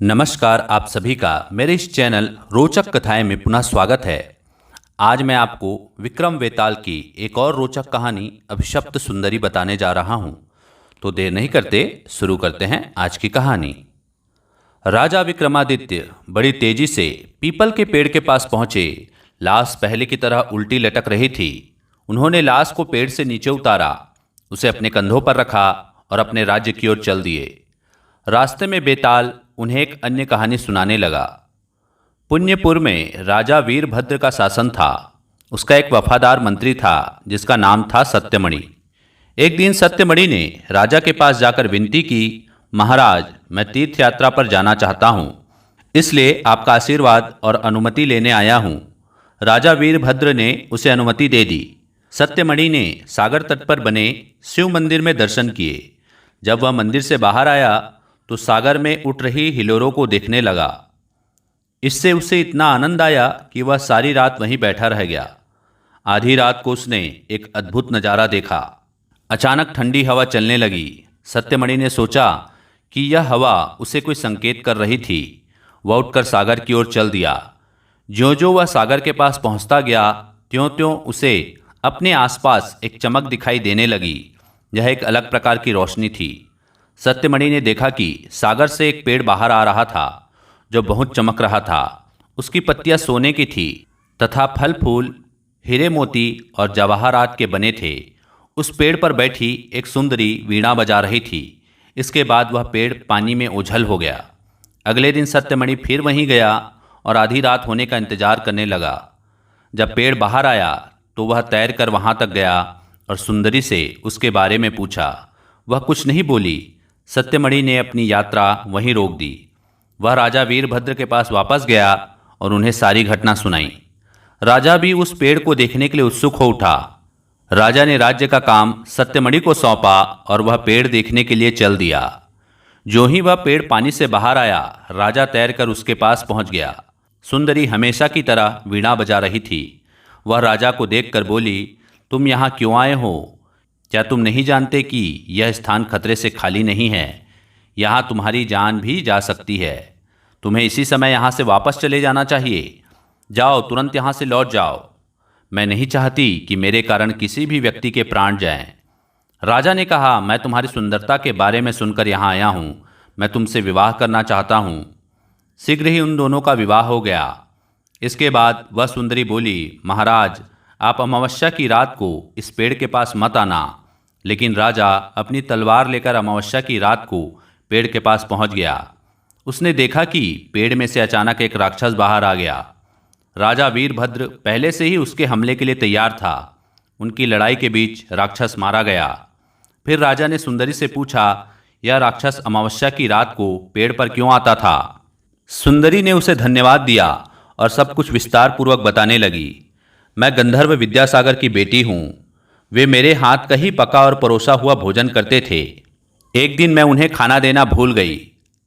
नमस्कार, आप सभी का मेरे इस चैनल रोचक कथाएं में पुनः स्वागत है। आज मैं आपको विक्रम वेताल की एक और रोचक कहानी अभिशप्त सुंदरी बताने जा रहा हूं। तो देर नहीं करते शुरू करते हैं आज की कहानी। राजा विक्रमादित्य बड़ी तेजी से पीपल के पेड़ के पास पहुंचे। लाश पहले की तरह उल्टी लटक रही थी। उन्होंने लाश को पेड़ से नीचे उतारा, उसे अपने कंधों पर रखा और अपने राज्य की ओर चल दिए। रास्ते में बेताल उन्हें एक अन्य कहानी सुनाने लगा। पुण्यपुर में राजा वीरभद्र का शासन था। उसका एक वफादार मंत्री था जिसका नाम था सत्यमणि। एक दिन सत्यमणि ने राजा के पास जाकर विनती की, महाराज, मैं तीर्थ यात्रा पर जाना चाहता हूँ, इसलिए आपका आशीर्वाद और अनुमति लेने आया हूँ। राजा वीरभद्र ने उसे अनुमति दे दी। सत्यमणि ने सागर तट पर बने शिव मंदिर में दर्शन किए। जब वह मंदिर से बाहर आया तो सागर में उठ रही हिलोरों को देखने लगा। इससे उसे इतना आनंद आया कि वह सारी रात वहीं बैठा रह गया। आधी रात को उसने एक अद्भुत नज़ारा देखा। अचानक ठंडी हवा चलने लगी। सत्यमणि ने सोचा कि यह हवा उसे कोई संकेत कर रही थी। वह उठकर सागर की ओर चल दिया। ज्यों-ज्यों वह सागर के पास पहुंचता गया, त्यों-त्यों उसे अपने आसपास एक चमक दिखाई देने लगी। यह एक अलग प्रकार की रोशनी थी। सत्यमणि ने देखा कि सागर से एक पेड़ बाहर आ रहा था जो बहुत चमक रहा था। उसकी पत्तियां सोने की थी तथा फल फूल हीरे मोती और जवाहरात के बने थे। उस पेड़ पर बैठी एक सुंदरी वीणा बजा रही थी। इसके बाद वह पेड़ पानी में ओझल हो गया। अगले दिन सत्यमणि फिर वहीं गया और आधी रात होने का इंतजार करने लगा। जब पेड़ बाहर आया तो वह तैर कर वहां तक गया और सुंदरी से उसके बारे में पूछा। वह कुछ नहीं बोली। सत्यमणि ने अपनी यात्रा वहीं रोक दी। वह राजा वीरभद्र के पास वापस गया और उन्हें सारी घटना सुनाई। राजा भी उस पेड़ को देखने के लिए उत्सुक हो उठा। राजा ने राज्य का काम सत्यमणि को सौंपा और वह पेड़ देखने के लिए चल दिया। जो ही वह पेड़ पानी से बाहर आया, राजा तैरकर उसके पास पहुंच गया। सुंदरी हमेशा की तरह वीणा बजा रही थी। वह राजा को देखकर बोली, तुम यहाँ क्यों आए हो? क्या तुम नहीं जानते कि यह स्थान खतरे से खाली नहीं है? यहाँ तुम्हारी जान भी जा सकती है। तुम्हें इसी समय यहाँ से वापस चले जाना चाहिए। जाओ, तुरंत यहाँ से लौट जाओ। मैं नहीं चाहती कि मेरे कारण किसी भी व्यक्ति के प्राण जाएं। राजा ने कहा, मैं तुम्हारी सुंदरता के बारे में सुनकर यहाँ आया हूँ। मैं तुमसे विवाह करना चाहता हूँ। शीघ्र ही उन दोनों का विवाह हो गया। इसके बाद वह सुंदरी बोली, महाराज, आप अमावस्या की रात को इस पेड़ के पास मत आना। लेकिन राजा अपनी तलवार लेकर अमावस्या की रात को पेड़ के पास पहुंच गया। उसने देखा कि पेड़ में से अचानक एक राक्षस बाहर आ गया। राजा वीरभद्र पहले से ही उसके हमले के लिए तैयार था। उनकी लड़ाई के बीच राक्षस मारा गया। फिर राजा ने सुंदरी से पूछा, यह राक्षस अमावस्या की रात को पेड़ पर क्यों आता था? सुंदरी ने उसे धन्यवाद दिया और सब कुछ विस्तार पूर्वक बताने लगी। मैं गंधर्व विद्यासागर की बेटी हूँ। वे मेरे हाथ का ही पका और परोसा हुआ भोजन करते थे। एक दिन मैं उन्हें खाना देना भूल गई।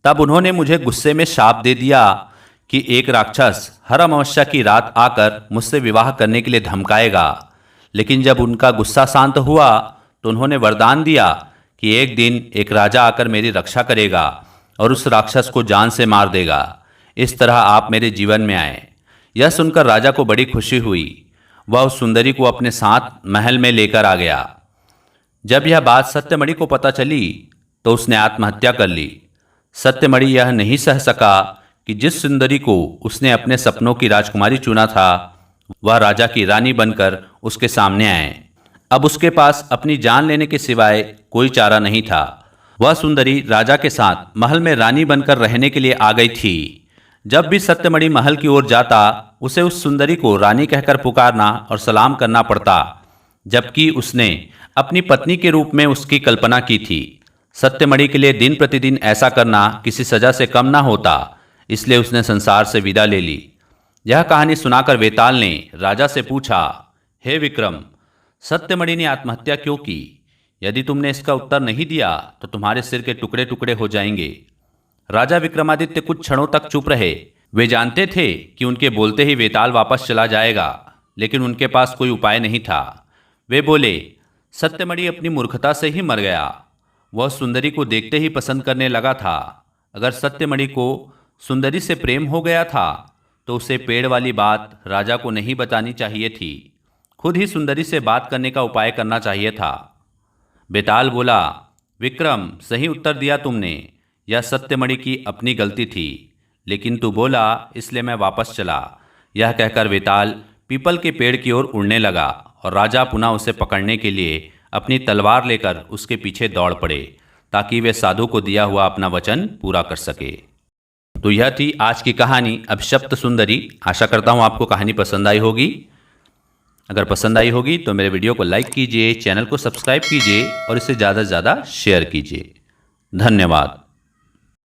तब उन्होंने मुझे गुस्से में शाप दे दिया कि एक राक्षस हर अमावस्या की रात आकर मुझसे विवाह करने के लिए धमकाएगा। लेकिन जब उनका गुस्सा शांत हुआ तो उन्होंने वरदान दिया कि एक दिन एक राजा आकर मेरी रक्षा करेगा और उस राक्षस को जान से मार देगा। इस तरह आप मेरे जीवन में आए। यह सुनकर राजा को बड़ी खुशी हुई। वह उस सुंदरी को अपने साथ महल में लेकर आ गया। जब यह बात सत्यमणि को पता चली तो उसने आत्महत्या कर ली। सत्यमणि यह नहीं सह सका कि जिस सुंदरी को उसने अपने सपनों की राजकुमारी चुना था, वह राजा की रानी बनकर उसके सामने आए। अब उसके पास अपनी जान लेने के सिवाय कोई चारा नहीं था। वह सुंदरी राजा के साथ महल में रानी बनकर रहने के लिए आ गई थी। जब भी सत्यमणि महल की ओर जाता, उसे उस सुंदरी को रानी कहकर पुकारना और सलाम करना पड़ता, जबकि उसने अपनी पत्नी के रूप में उसकी कल्पना की थी। सत्यमणि के लिए दिन प्रतिदिन ऐसा करना किसी सजा से कम ना होता, इसलिए उसने संसार से विदा ले ली। यह कहानी सुनाकर वेताल ने राजा से पूछा, हे विक्रम, सत्यमणि ने आत्महत्या क्यों की? यदि तुमने इसका उत्तर नहीं दिया तो तुम्हारे सिर के टुकड़े टुकड़े हो जाएंगे। राजा विक्रमादित्य कुछ क्षणों तक चुप रहे। वे जानते थे कि उनके बोलते ही वेताल वापस चला जाएगा, लेकिन उनके पास कोई उपाय नहीं था। वे बोले, सत्यमणि अपनी मूर्खता से ही मर गया। वह सुंदरी को देखते ही पसंद करने लगा था। अगर सत्यमणि को सुंदरी से प्रेम हो गया था तो उसे पेड़ वाली बात राजा को नहीं बतानी चाहिए थी, खुद ही सुंदरी से बात करने का उपाय करना चाहिए था। बेताल बोला, विक्रम, सही उत्तर दिया तुमने, यह सत्यमणि की अपनी गलती थी, लेकिन तू बोला इसलिए मैं वापस चला। यह कहकर बेताल पीपल के पेड़ की ओर उड़ने लगा और राजा पुनः उसे पकड़ने के लिए अपनी तलवार लेकर उसके पीछे दौड़ पड़े ताकि वे साधु को दिया हुआ अपना वचन पूरा कर सके। तो यह थी आज की कहानी अभिशप्त सुंदरी। आशा करता हूँ आपको कहानी पसंद आई होगी। अगर पसंद आई होगी तो मेरे वीडियो को लाइक कीजिए, चैनल को सब्सक्राइब कीजिए और इसे ज़्यादा से ज़्यादा शेयर कीजिए। धन्यवाद।